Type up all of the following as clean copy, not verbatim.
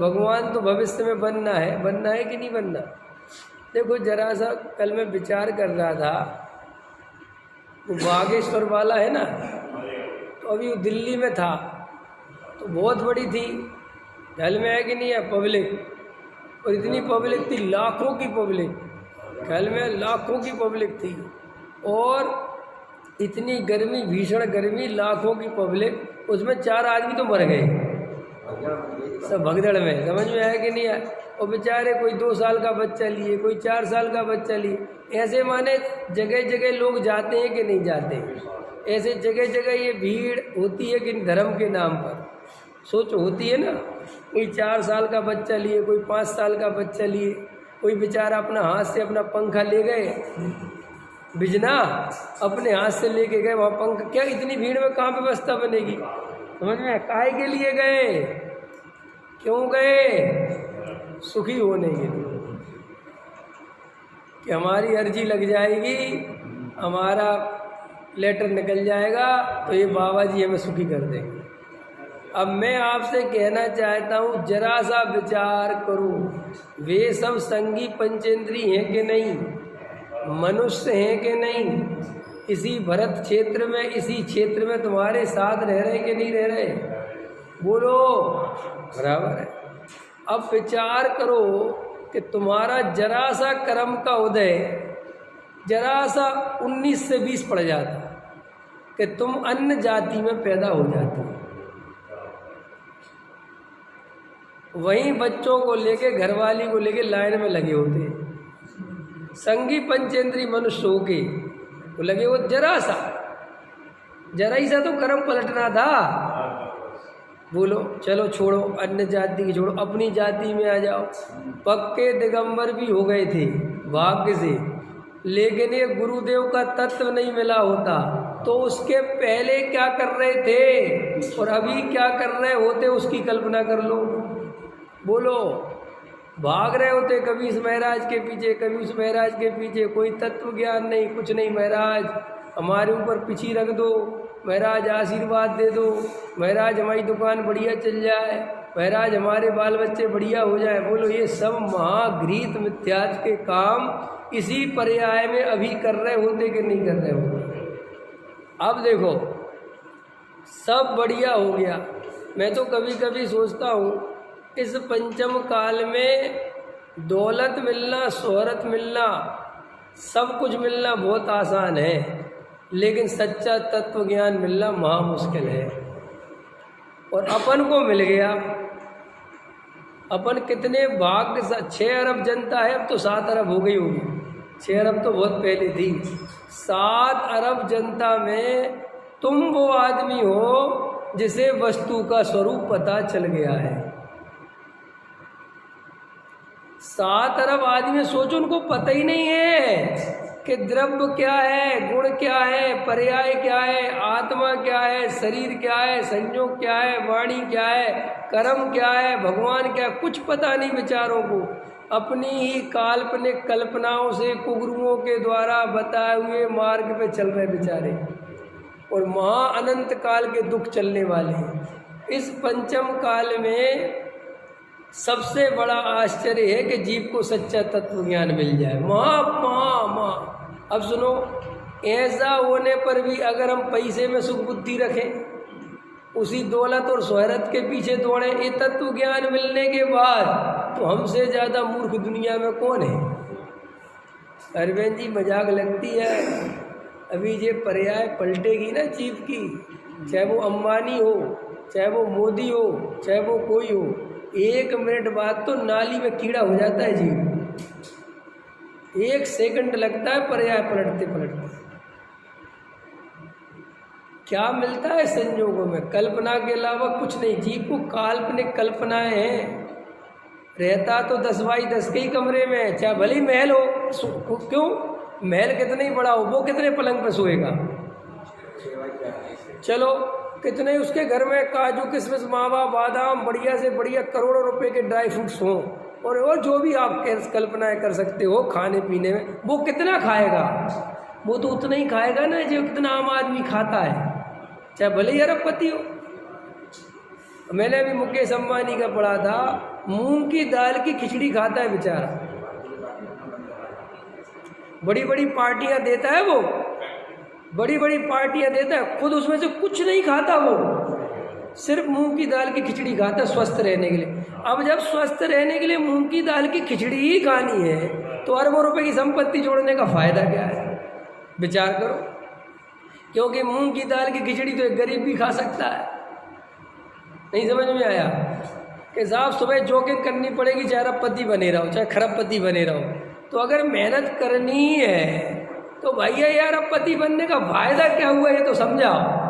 भगवान तो भविष्य में बनना है कि नहीं बनना। देखो जरा सा, कल मैं विचार कर रहा था, वो बागेश्वर वाला है ना, तो अभी वो दिल्ली में था, तो बहुत बड़ी थी, ख्याल में है कि नहीं है पब्लिक, और इतनी पब्लिक थी, लाखों की पब्लिक, ख्याल में लाखों की पब्लिक थी, और इतनी गर्मी, भीषण गर्मी, लाखों की पब्लिक, उसमें 4 आदमी तो मर गए सब भगदड़ में, समझ में आया कि नहीं आया। और बेचारे कोई 2 साल का बच्चा लिए, कोई 4 साल का बच्चा लिए, ऐसे माने जगह जगह लोग जाते हैं कि नहीं जाते, ऐसे जगह जगह ये भीड़ होती है कि धर्म के नाम पर, सोच होती है ना। कोई 4 साल का बच्चा लिए, कोई 5 साल का बच्चा लिए, कोई बेचारा अपना हाथ से अपना पंखा ले गए, बिजना अपने हाथ से लेके गए वहाँ पंखा, क्या इतनी भीड़ में कहाँ व्यवस्था बनेगी, समझ में। काहे के लिए गए, क्यों गए, सुखी होने के लिए, कि हमारी अर्जी लग जाएगी, हमारा लेटर निकल जाएगा, तो ये बाबा जी हमें सुखी कर देंगे। अब मैं आपसे कहना चाहता हूँ, जरा सा विचार करो, वे सब संगी पंचेंद्री हैं कि नहीं, मनुष्य हैं कि नहीं, इसी भरत क्षेत्र में, इसी क्षेत्र में तुम्हारे साथ रह रहे कि नहीं रह रहे, बोलो, बराबर है। अब विचार करो कि तुम्हारा जरा सा कर्म का उदय, जरा सा 19 से 20 पड़ जाता कि तुम अन्य जाति में पैदा हो जाते हो, वहीं बच्चों को लेके, घरवाली को लेके लाइन में लगे होते, संगी पंचेंद्री मनुष्य होके तो लगे वो जरा ही सा तो कर्म पलटना था। बोलो चलो छोड़ो, अन्य जाति की छोड़ो, अपनी जाति में आ जाओ। पक्के दिगंबर भी हो गए थे भाग्य से, लेकिन ये गुरुदेव का तत्व नहीं मिला होता तो उसके पहले क्या कर रहे थे और अभी क्या कर रहे होते, उसकी कल्पना कर लो। बोलो, भाग रहे होते कभी इस महाराज के पीछे, कभी उस महाराज के पीछे, कोई तत्व ज्ञान नहीं, कुछ नहीं। महाराज हमारे ऊपर पिछी रख दो, महाराज आशीर्वाद दे दो, महाराज हमारी दुकान बढ़िया चल जाए, महाराज हमारे बाल बच्चे बढ़िया हो जाए। बोलो, ये सब महाघृत मिथ्यात्व के काम इसी पर्याय में अभी कर रहे होते कि नहीं कर रहे होते। अब देखो सब बढ़िया हो गया। मैं तो कभी कभी सोचता हूँ इस पंचम काल में दौलत मिलना, शोहरत मिलना, सब कुछ मिलना बहुत आसान है, लेकिन सच्चा तत्व ज्ञान मिलना महा मुश्किल है। और अपन को मिल गया, अपन कितने भाग्य, 6 अरब जनता है, अब तो 7 अरब हो गई होगी, 6 अरब तो बहुत पहले थी। 7 अरब जनता में तुम वो आदमी हो जिसे वस्तु का स्वरूप पता चल गया है। 7 अरब आदमी, सोचो उनको पता ही नहीं है कि द्रव्य क्या है, गुण क्या है, पर्याय क्या है, आत्मा क्या है, शरीर क्या है, संयोग क्या है, वाणी क्या है, कर्म क्या है, भगवान क्या है, कुछ पता नहीं बेचारों को। अपनी ही काल्पनिक कल्पनाओं से कुगुरुओं के द्वारा बताए हुए मार्ग पे चल रहे बेचारे, और महा अनंत काल के दुख चलने वाले हैं। इस पंचम काल में सबसे बड़ा आश्चर्य है कि जीव को सच्चा तत्व ज्ञान मिल जाए। माँ अब सुनो, ऐसा होने पर भी अगर हम पैसे में सुख बुद्धि रखें, उसी दौलत और शोहरत के पीछे दौड़े, ये तत्व ज्ञान मिलने के बाद तो हमसे ज़्यादा मूर्ख दुनिया में कौन है। अरविंद जी मजाक लगती है, अभी ये पर्याय पलटेगी ना जीव की, चाहे वो अंबानी हो, चाहे वो मोदी हो, चाहे वो कोई हो, 1 मिनट बाद तो नाली में कीड़ा हो जाता है जीव। 1 सेकंड लगता है पर्याय पलटते पलटते। क्या मिलता है संयोगों में, कल्पना के अलावा कुछ नहीं। जीव को काल्पनिक कल्पनाएं हैं, रहता तो 10x10 के ही कमरे में है, चाहे भले ही महल हो, क्यों महल कितने ही बड़ा हो, वो कितने पलंग पे सोएगा। चलो कितने उसके घर में काजू किशमिश मावा बादाम बढ़िया से बढ़िया करोड़ों रुपए के ड्राई फ्रूट्स हों, और जो भी आप कल्पनाएं कर सकते हो खाने पीने में, वो कितना खाएगा, वो तो उतना ही खाएगा ना जो कितना आम आदमी खाता है, चाहे भले ही अरबपति हो। मैंने अभी मुकेश अंबानी का पढ़ा था, मूंग की दाल की खिचड़ी खाता है बेचारा। बड़ी बड़ी पार्टियां देता है वो, बड़ी बड़ी पार्टियां देता है, खुद उसमें से कुछ नहीं खाता वो, सिर्फ मूंग की दाल की खिचड़ी खाता है स्वस्थ रहने के लिए। अब जब स्वस्थ रहने के लिए मूंग की दाल की खिचड़ी ही खानी है तो अरबों रुपए की संपत्ति जोड़ने का फायदा क्या है? विचार करो। क्योंकि मूंग की दाल की खिचड़ी तो एक गरीब भी खा सकता है। नहीं समझ में आया कि साहब सुबह जॉगिंग करनी पड़ेगी, चाहे अरबपति बने रहो चाहे खरबपति बने रहो, तो अगर मेहनत करनी है तो भैया यार अरबपति बनने का फायदा क्या हुआ ये तो समझाओ।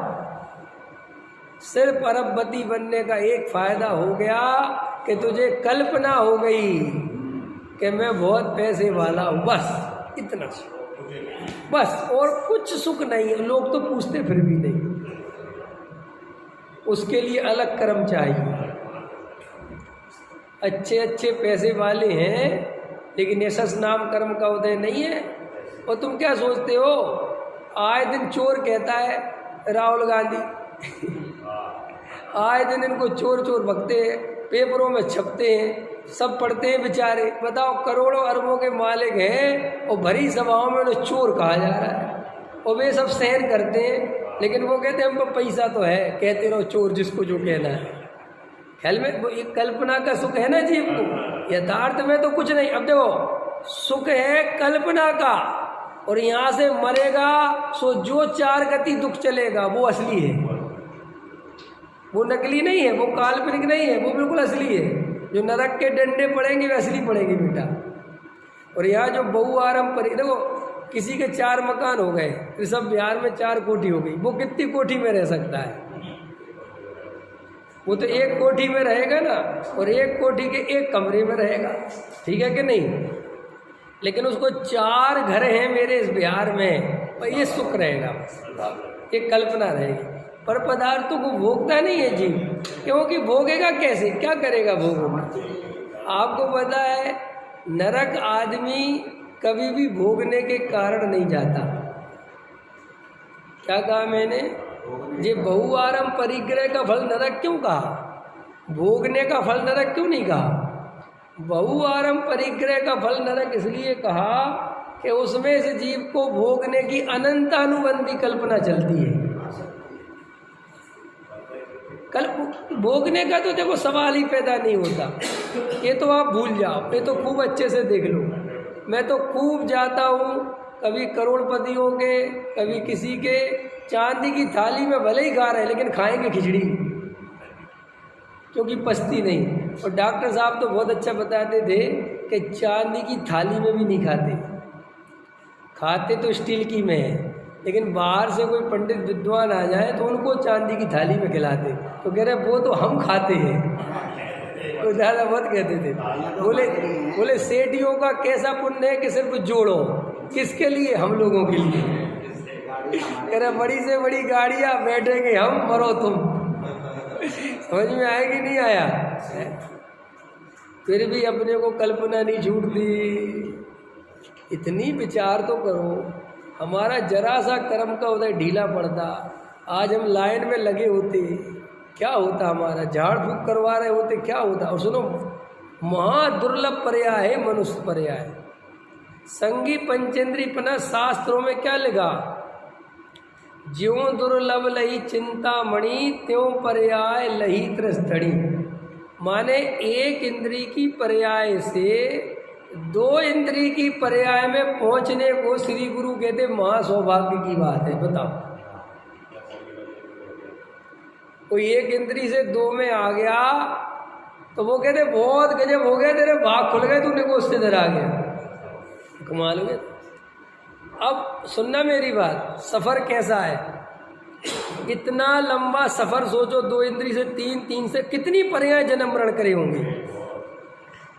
सिर्फ अरबपति बनने का एक फायदा हो गया कि तुझे कल्पना हो गई कि मैं बहुत पैसे वाला हूँ, बस इतना सुख, बस और कुछ सुख नहीं है। लोग तो पूछते फिर भी नहीं, उसके लिए अलग कर्म चाहिए। अच्छे अच्छे पैसे वाले हैं लेकिन यशस नाम कर्म का उदय नहीं है। और तुम क्या सोचते हो, आए दिन चोर कहता है राहुल गांधी आए दिन इनको चोर चोर भगते हैं, पेपरों में छपते हैं, सब पढ़ते हैं बेचारे। बताओ करोड़ों अरबों के मालिक हैं और भरी सभाओं में उन्हें चोर कहा जा रहा है और वे सब सहन करते हैं, लेकिन वो कहते हैं हम पर पैसा तो है, कहते रहो चोर जिसको जो कहना है। ख्याल में वो एक कल्पना का सुख है ना जीव को, यथार्थ में तो कुछ नहीं। अब देखो सुख है कल्पना का, और यहाँ से मरेगा सो जो चार गति दुख चलेगा वो असली है, वो नकली नहीं है, वो काल्पनिक नहीं है, वो बिल्कुल असली है। जो नरक के डंडे पड़ेंगे वे असली पड़ेंगे बेटा। और यहाँ जो बहु आरम पर देखो, किसी के 4 मकान हो गए, ऋषभ बिहार में 4 कोठी हो गई, वो कितनी कोठी में रह सकता है? वो तो एक कोठी में रहेगा ना, और एक कोठी के एक कमरे में रहेगा, ठीक है कि नहीं? लेकिन उसको 4 घर हैं मेरे इस बिहार में, और ये सुख रहेगा, एक कल्पना रहेगी। पर पदार्थों को भोगता नहीं है जीव, क्योंकि भोगेगा कैसे, क्या करेगा भोगोगा? आपको पता है नरक आदमी कभी भी भोगने के कारण नहीं जाता। क्या कहा मैंने? ये बहुआरम परिग्रह का फल नरक क्यों कहा? भोगने का फल नरक क्यों नहीं कहा? बहुआरम परिग्रह का फल नरक इसलिए कहा कि उसमें से जीव को भोगने की अनंतानुबंधी कल्पना चलती है। भोगने का तो देखो सवाल ही पैदा नहीं होता, ये तो आप भूल जाओ, ये तो खूब अच्छे से देख लो। मैं तो खूब जाता हूँ, कभी करोड़पतियों के, कभी किसी के, चांदी की थाली में भले ही खा रहे लेकिन खाएंगे खिचड़ी, क्योंकि पचती नहीं। और डॉक्टर साहब तो बहुत अच्छा बताते थे कि चांदी की थाली में भी नहीं खाते, खाते तो स्टील की में है, लेकिन बाहर से कोई पंडित विद्वान आ जाए तो उनको चांदी की थाली में खिलाते। तो कह रहे वो तो हम खाते हैं, तो ज़्यादा बहुत कहते थे। बोले सेठियों का कैसा पुण्य है कि सिर्फ जोड़ो, किसके लिए? हम लोगों के लिए। कह रहे बड़ी से बड़ी गाड़ियाँ, बैठेंगे हम, मरो तुम। समझ में आया कि नहीं आया? फिर भी अपने को कल्पना नहीं छूटती। इतनी विचार तो करो, हमारा जरा सा कर्म का उदय ढीला पड़ता, आज हम लाइन में लगे होते, क्या होता? हमारा झाड़ फूक करवा रहे होते, क्या होता? और सुनो, महादुर्लभ पर्याय है मनुष्य पर्याय। संगी पंचेंद्रीपना शास्त्रों में क्या लिखा? ज्यों दुर्लभ लही चिंतामणि त्यों पर्याय लही त्रस्तड़ी। माने एक इंद्री की पर्याय से 2 इंद्री की पर्याय में पहुंचने को श्री गुरु कहते महासौभाग्य की बात है। बताओ, कोई एक इंद्री से 2 में आ गया तो वो कहते बहुत गजब हो गया, तेरे भाग खुल गए, तू निकोष्ठ इधर आ गया, कमाल हो गया। अब सुनना मेरी बात, सफ़र कैसा है? इतना लंबा सफ़र सोचो, 2 इंद्री से 3, 3 से कितनी पर्याय जन्म मरण करे होंगे,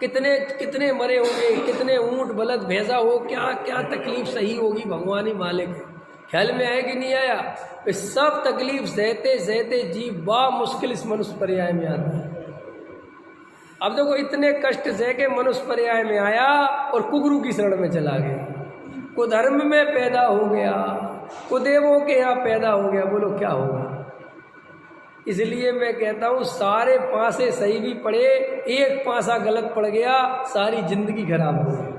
कितने कितने मरे होंगे, कितने ऊंट बलद भैंसा हो, क्या क्या तकलीफ सही होगी, भगवान ही मालिक है। ख्याल में आया कि नहीं आया? इस सब तकलीफ सहते सहते जीव बा मुश्किल इस मनुष्य पर्याय में आता है। अब देखो, इतने कष्ट सह के मनुष्य पर्याय में आया और कुगुरु की शरण में चला गया, कुधर्म में पैदा हो गया, कुदेवों के यहाँ पैदा हो गया। बोलो क्या होगा? इसलिए मैं कहता हूँ सारे पासे सही भी पढ़े, एक पासा गलत पड़ गया सारी जिंदगी खराब हो गई।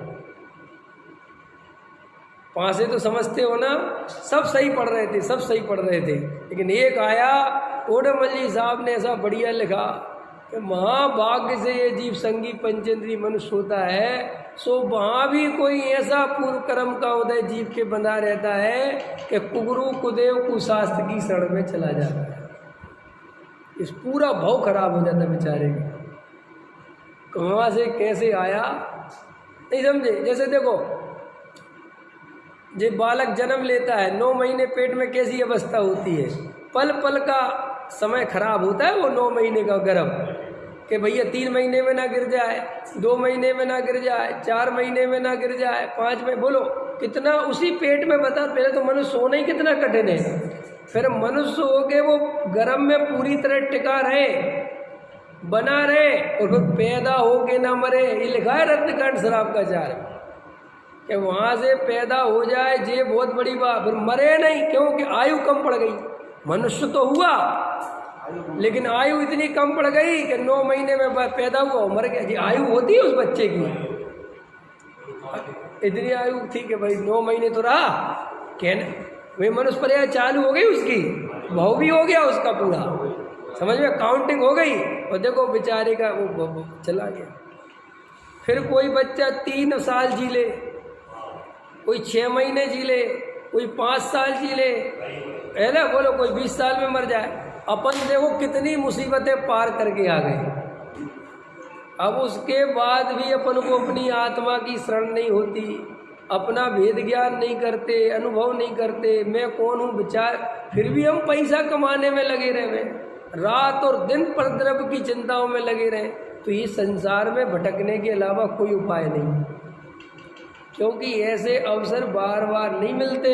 पासे तो समझते हो ना, सब सही पढ़ रहे थे, सब सही पढ़ रहे थे, लेकिन एक आया ओडमल्ली साहब ने ऐसा बढ़िया लिखा कि महाभाग्य से ये जीव संगी पंचेंद्रीय मनुष्य होता है, सो वहाँ भी कोई ऐसा पूर्व कर्म का उदय जीव के बंधा रहता है कि कुगुरु कुदेव कुशास्त्र की शरण में चला जाता है। इस पूरा भाव खराब हो जाता बेचारे का, कहाँ से कैसे आया नहीं समझे। जैसे देखो, जब बालक जन्म लेता है 9 महीने पेट में कैसी अवस्था होती है, पल पल का समय खराब होता है। वो 9 महीने का गर्भ कि भैया 3 महीने में ना गिर जाए, 2 महीने में ना गिर जाए, 4 महीने में ना गिर जाए, 5 में, बोलो कितना उसी पेट में। बता, पहले तो मनुष्य होना ही कितना कठिन है, फिर मनुष्य हो के वो गर्भ में पूरी तरह टिका रहे, बना रहे, और फिर पैदा हो के ना मरे। ये लिखा है रत्नकांड शराब का चार कि वहाँ से पैदा हो जाए, ये बहुत बड़ी बात, फिर मरे नहीं, क्योंकि आयु कम पड़ गई। मनुष्य तो हुआ लेकिन आयु इतनी कम पड़ गई कि 9 महीने में पैदा हुआ, मर गया। जी आयु होती है उस बच्चे की, इतनी आयु थी कि भाई 9 महीने तो रहा, कहने वही मनुष्य पर चालू हो गई उसकी, भाव भी हो गया उसका पूरा, समझ में काउंटिंग हो गई, और देखो बेचारे का वो चला गया। फिर कोई बच्चा 3 साल जी ले, कोई 6 महीने जी ले, कोई 5 साल जी ले, है ना, बोलो कोई 20 साल में मर जाए। अपन देखो कितनी मुसीबतें पार करके आ गए। अब उसके बाद भी अपन को अपनी आत्मा की शरण नहीं होती, अपना भेद ज्ञान नहीं करते, अनुभव नहीं करते, मैं कौन हूँ विचार, फिर भी हम पैसा कमाने में लगे रहे, रात और दिन परद्रव्य की चिंताओं में लगे रहे। तो इस संसार में भटकने के अलावा कोई उपाय नहीं, क्योंकि ऐसे अवसर बार बार नहीं मिलते।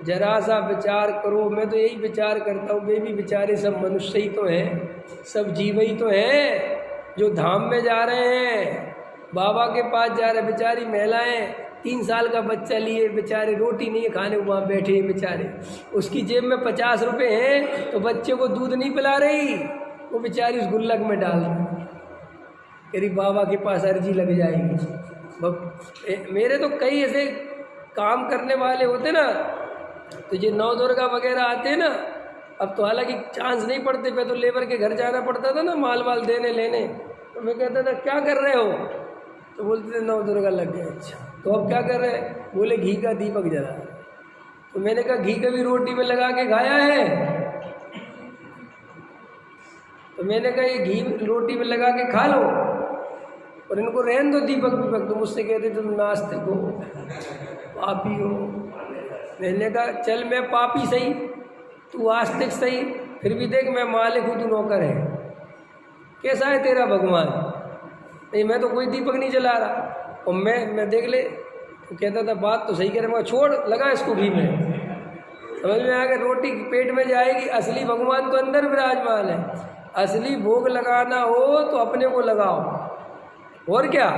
जरा सा विचार करो, मैं तो यही विचार करता हूँ, वे भी बेचारे सब मनुष्य ही तो हैं, सब जीव ही तो हैं जो धाम में जा रहे हैं, बाबा के पास जा रहे। बेचारी महिलाएं 3 साल का बच्चा लिए, बेचारे रोटी नहीं खाने वहाँ बैठे बेचारे, उसकी जेब में 50 रुपये हैं तो बच्चे को दूध नहीं पिला रही, वो बेचारी उस गुल्लक में डाल रही, तेरी बाबा के पास अर्जी लग जाएगी। मेरे तो कई ऐसे काम करने वाले होते ना, तो ये 9 दुर्गा वगैरह आते हैं ना, अब तो हालांकि चांस नहीं पड़ते, पे तो लेबर के घर जाना पड़ता था ना माल वाल देने लेने, तो मैं कहता था क्या कर रहे हो, तो बोलते थे 9 दुर्गा लग गए। अच्छा तो अब क्या कर रहे हैं, बोले घी का दीपक जला। तो मैंने कहा घी कभी रोटी में लगा के खाया है, तो मैंने कहा ये घी रोटी में लगा के खा लो, और इनको रहन दो दीपक दीपक। तो मुझसे कहते तुम नास्तिक हो, पापी हो। मैंने कहा चल मैं पापी सही, तू आस्तिक सही, फिर भी देख मैं मालिक हूँ, तू नौकर है। कैसा है तेरा भगवान? नहीं मैं तो कोई दीपक नहीं जला रहा, और मैं देख ले। तो कहता था बात तो सही कह रहा, मैं छोड़ लगा इसको घी में। समझ में आ गया, रोटी पेट में जाएगी, असली भगवान तो अंदर विराजमान है। असली भोग लगाना हो तो अपने को लगाओ, और क्या।